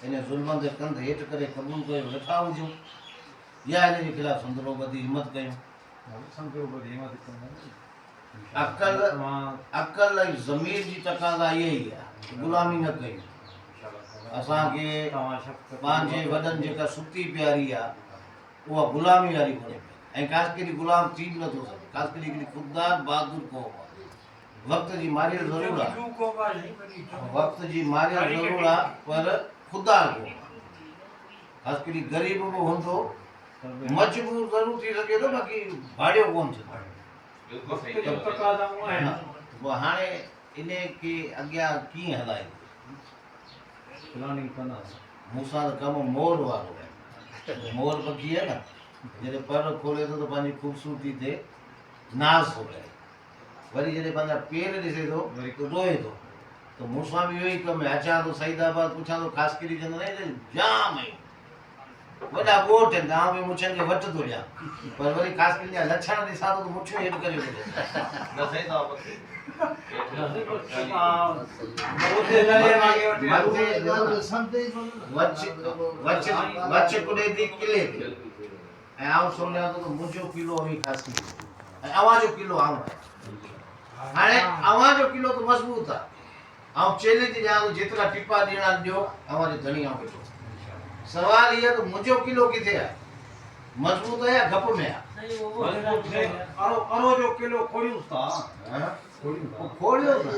એને ज़ुल्मनि जे कंध हेठि करे क़बूल कयो वेठा हुजूं या हिन जे ख़िलाफ़ संदरो ॿधी हिमत कयूं। अक़ल ऐं ज़मीर जी तक़ाज़ा इहा ई आहे, ग़ुलामी न कयूं। असांखे पंहिंजे वॾनि जेका सुठी प्यारी आहे उहा ग़ुलामी वारी कोन्हे ऐं ख़ासि करे ग़ुलाम थी बि नथो सघे। ख़ासि करे हिकिड़ी ख़ुददार बहादुर क़ौम आहे। वक़्त जी मारियल ज़रूरु आहे, वक़्त जी मारियल ज़रूरु आहे, पर ख़ुददार क़ौम आहे। ख़ासि करे ग़रीब बि हूंदो मजबूर ज़रूरु थी सघे थो, बाक़ी भाड़ियो कोन थींदो। हाणे इन खे अॻियां कीअं हलायूं? मूंसां त कमु मोर वारो आहे। मोर पखी आहे न, जॾहिं पर खोले थो त पंहिंजी ख़ूबसूरती ते नाज़ थो करे, वरी जॾहिं पंहिंजा पेर ॾिसे थो वरी रोए थो। त मूंसां बि इहो ई कमु आहे। अचां थो सईदाबाद पुछां थो ख़ासि करे चवंदो न जाम आहियूं वॾा ॻोठ आहिनि, गांव में मुछनि खे वटि थो ॾियां, पर वरी ख़ासि करे लक्षण ॾिसां थो त मुछियूं हेठि करे वच कुॾे थी किले ते ऐं आउं सम्झां थो त मुंहिंजो किलो हुई ख़ासि ऐं अव्हां जो किलो आउं आहे। हाणे अव्हां जो किलो त मज़बूत आहे, ऐं चैलेंज ॾियां थो जेतिरा टिपा ॾियणा ॾियो, अव्हां जो धणी आउं वेठो। सवाल इहो त मुंहिंजो किलो किथे आहे, मज़बूत आहे या गप में आहे? अरो जो किलो खोड़ियूं था, खोड़ियो था।